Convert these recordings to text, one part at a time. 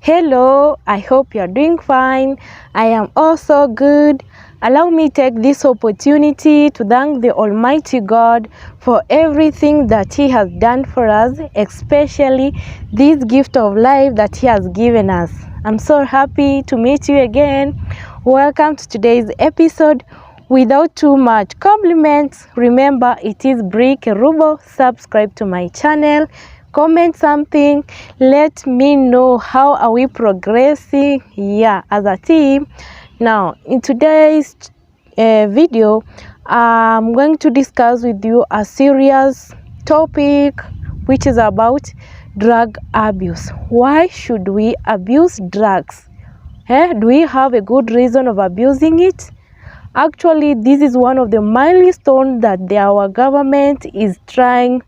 Hello, I hope you're doing fine. I am also good. Allow me to take this opportunity to thank the Almighty God for everything that He has done for us, especially this gift of life that He has given us. I'm so happy to meet you again. Welcome to today's episode. Without too much compliments, remember it is Bri Kerubo. Subscribe to my channel. Comment something, let me know how are we progressing as a team. Now in today's video, I'm going to discuss with you a serious topic which is about drug abuse. Why should we abuse drugs? Do we have a good reason of abusing it? Actually, this is one of the milestones that our government is trying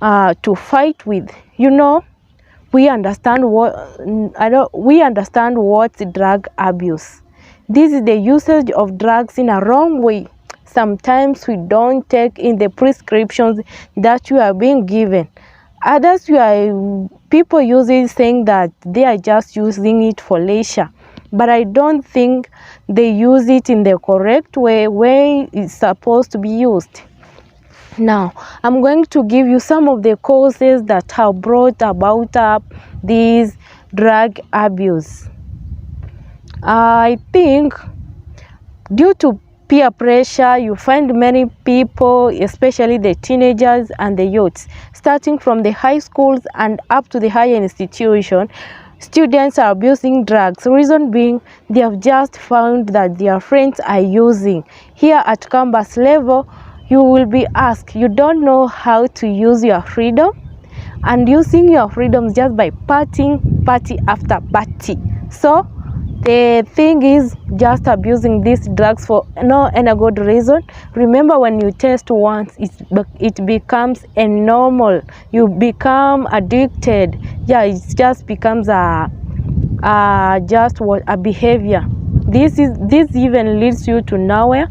to fight with. We understand what's drug abuse. This is the usage of drugs in a wrong way. Sometimes we don't take in the prescriptions that you are being given. Others, people use it saying that they are just using it for leisure. But I don't think they use it in the correct way when it's supposed to be used. Now, I'm going to give you some of the causes that have brought about this drug abuse. I think due to peer pressure, you find many people, especially the teenagers and the youths, starting from the high schools and up to the higher institution, students are abusing drugs. Reason being, they have just found that their friends are using. Here at campus level, you will be asked, you don't know how to use your freedom, and using your freedom just by partying, party after party. So the thing is just abusing these drugs for no any good reason. Remember, when you test once, it becomes a normal. You become addicted. It just becomes a behavior. This even leads you to nowhere.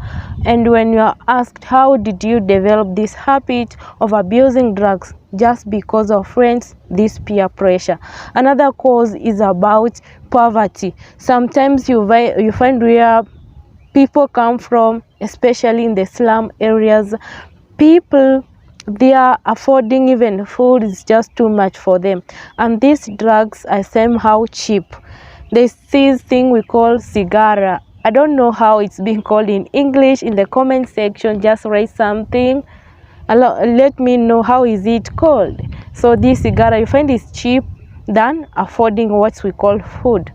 And when you are asked, how did you develop this habit of abusing drugs? Just because of friends, this peer pressure. Another cause is about poverty. Sometimes you find where people come from, especially in the slum areas, people, they are affording even food is just too much for them, and these drugs are somehow cheap. There's this thing we call cigara. I don't know how it's being called in English. In the comment section, just write something. Let me know how is it called. So this cigara, you find is cheap than affording what we call food.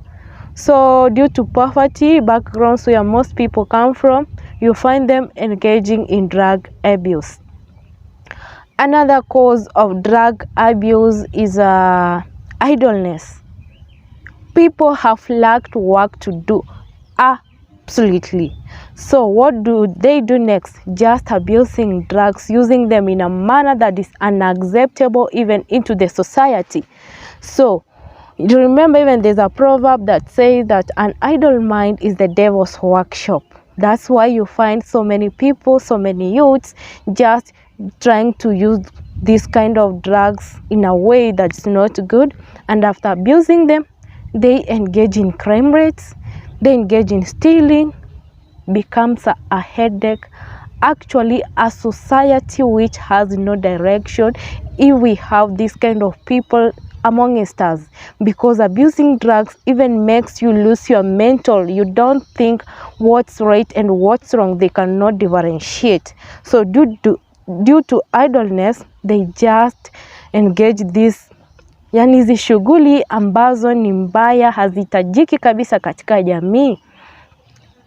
So due to poverty backgrounds where most people come from, you find them engaging in drug abuse. Another cause of drug abuse is idleness. People have lacked work to do. Absolutely. So what do they do next? Just abusing drugs, using them in a manner that is unacceptable even into the society. So you remember, even there's a proverb that says that an idle mind is the devil's workshop. That's why you find so many people, so many youths just trying to use this kind of drugs in a way that's not good, and after abusing them, they engage in crime rates, they engage in stealing, becomes a headache. Actually, a society which has no direction if we have this kind of people amongst us, because abusing drugs even makes you lose your mental. You don't think what's right and what's wrong. They cannot differentiate. So due to idleness, they just engage this, yani hizi shughuli ambazo ni mbaya, hazitajiki kabisa katika jamii.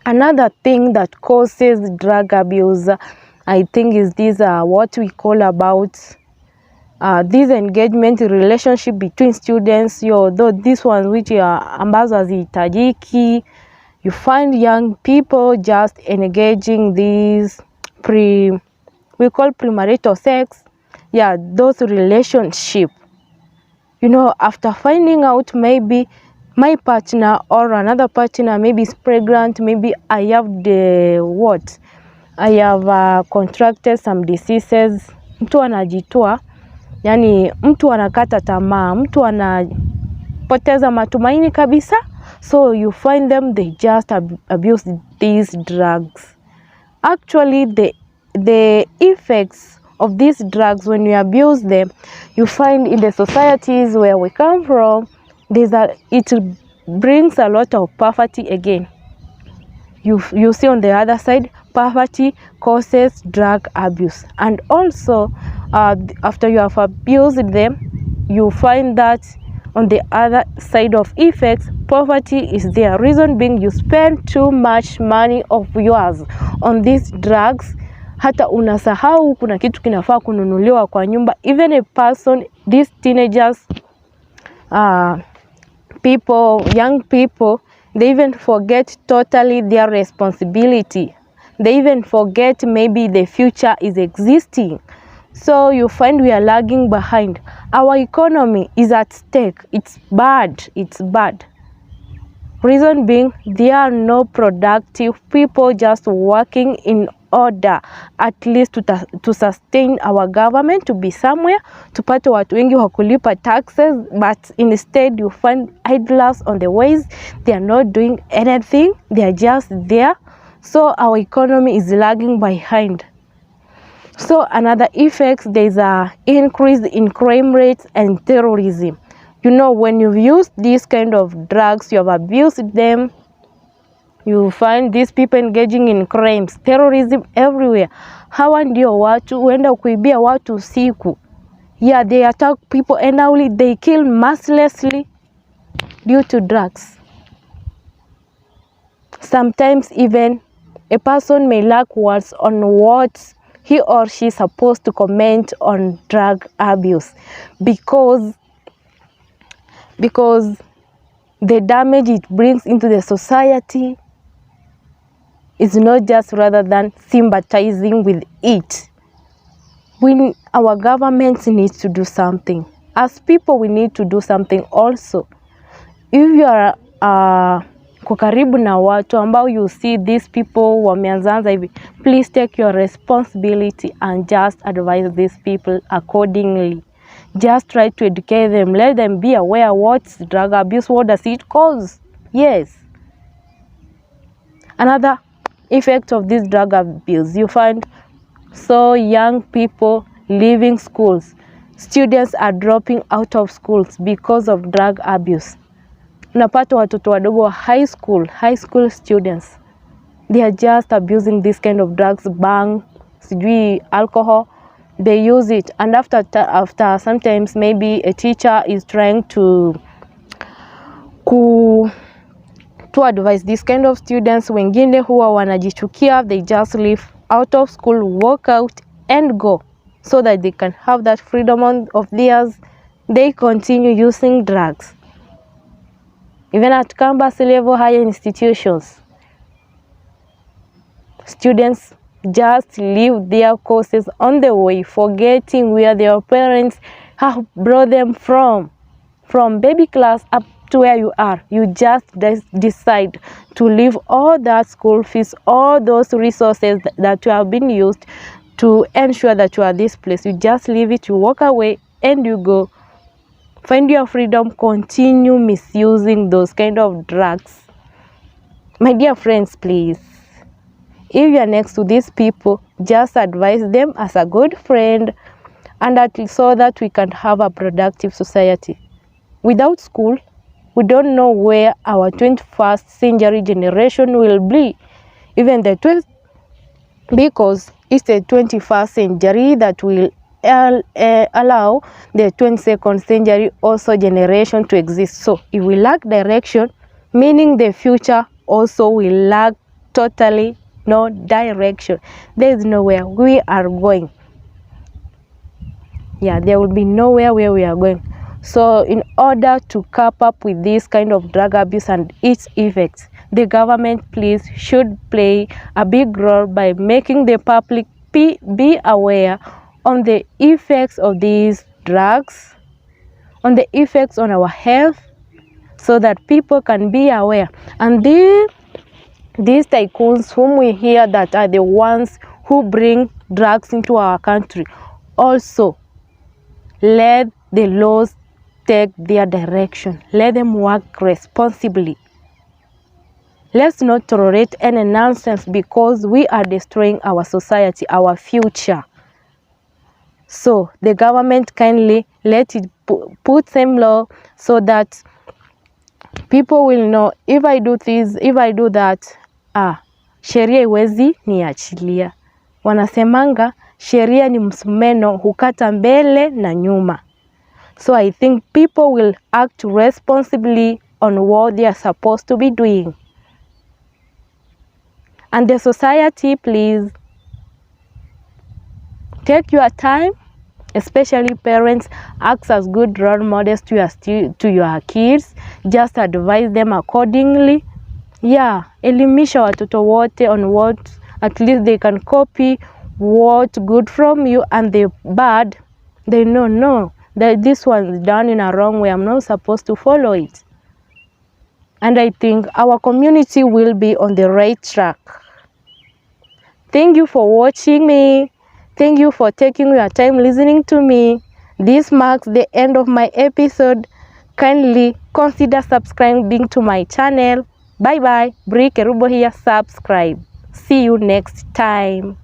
Another thing that causes drug abuse, I think, is this what we call about this engagement relationship between students. Though this one which ambazo hazitajiki, you find young people just engaging these we call premarital sex. Those relationship. After finding out maybe my partner or another partner maybe is pregnant, maybe I have contracted some diseases, mtu anajitoa, yani mtu anakata tamaa, mtu wamepoteza matumaini kabisa. So you find them, they just abuse these drugs. Actually, the effects of these drugs, when you abuse them, you find in the societies where we come from, it brings a lot of poverty again. You see on the other side, poverty causes drug abuse. And also, after you have abused them, you find that on the other side of effects, poverty is there. Reason being, you spend too much money of yours on these drugs, hata unasahau kuna kitu kinafaa kununuliwa kwa nyumba. Even a person, these teenagers, young people, they even forget totally their responsibility. They even forget maybe the future is existing. So you find we are lagging behind. Our economy is at stake. It's bad. It's bad. Reason being, there are no productive people just working in order at least to sustain our government, to be somewhere, tupate watu wengi wa kulipa taxes, but instead you find idlers on the ways. They are not doing anything. They are just there. So our economy is lagging behind. So another effect, there's a increase in crime rates and terrorism. You know, when you've used these kind of drugs, you have abused them, you find these people engaging in crimes, terrorism everywhere. Hawa ndio watu huenda kuibia watu usiku. Yeah, they attack people and now they kill mercilessly due to drugs. Sometimes even a person may lack words on what he or she is supposed to comment on drug abuse because the damage it brings into the society is not just rather than sympathizing with it. Our governments need to do something. As people, we need to do something also. If you are kukaribu na watu ambao you see these people wameanza hivi, please take your responsibility and just advise these people accordingly. Just try to educate them. Let them be aware what's drug abuse, what does it cause. Yes. Another effect of this drug abuse, you find so young people leaving schools. Students are dropping out of schools because of drug abuse. Unapata watoto wadogo wa high school students, they are just abusing this kind of drugs, bang, sijui alcohol. They use it, and after sometimes maybe a teacher is trying to advise this kind of students, wengine huwa wanajichukia, they just leave out of school, walk out and go so that they can have that freedom of theirs. They continue using drugs. Even at campus level, higher institutions, students just leave their courses on the way, forgetting where their parents have brought them from baby class up to where you are. You just decide to leave all that school fees, all those resources that you have been used to ensure that you are this place. You just leave it, you walk away and you go. Find your freedom, continue misusing those kind of drugs. My dear friends, please, if you are next to these people, just advise them as a good friend, and so that we can have a productive society. Without school, we don't know where our 21st century generation will be. Even because it's the 21st century that will allow the 22nd century also generation to exist. So if we lack direction, meaning the future also will lack totally no direction. There is nowhere we are going. Yeah, there will be nowhere where we are going. So in order to cope up with this kind of drug abuse and its effects, the government, please, should play a big role by making the public be aware on the effects of these drugs, on the effects on our health, so that people can be aware. And these tycoons whom we hear that are the ones who bring drugs into our country, also let the laws take their direction. Let them work responsibly. Let's not tolerate any nonsense, because we are destroying our society, our future. So the government kindly let it put some law so that people will know, if I do this, if I do that, sheria iwezi niachilia. Wanasemanga sheria ni msumeno, hukata mbele na nyuma. So I think people will act responsibly on what they are supposed to be doing. And the society, please take your time, especially parents. Act as good role models to your kids. Just advise them accordingly. Yeah, elimisha watoto wote on what at least they can copy what good from you, and the bad they know, no, that this one's done in a wrong way, I'm not supposed to follow it. And I think our community will be on the right track. Thank you for watching me. Thank you for taking your time listening to me. This marks the end of my episode. Kindly consider subscribing to my channel. Bye bye. Bri Kerubo here. Subscribe. See you next time.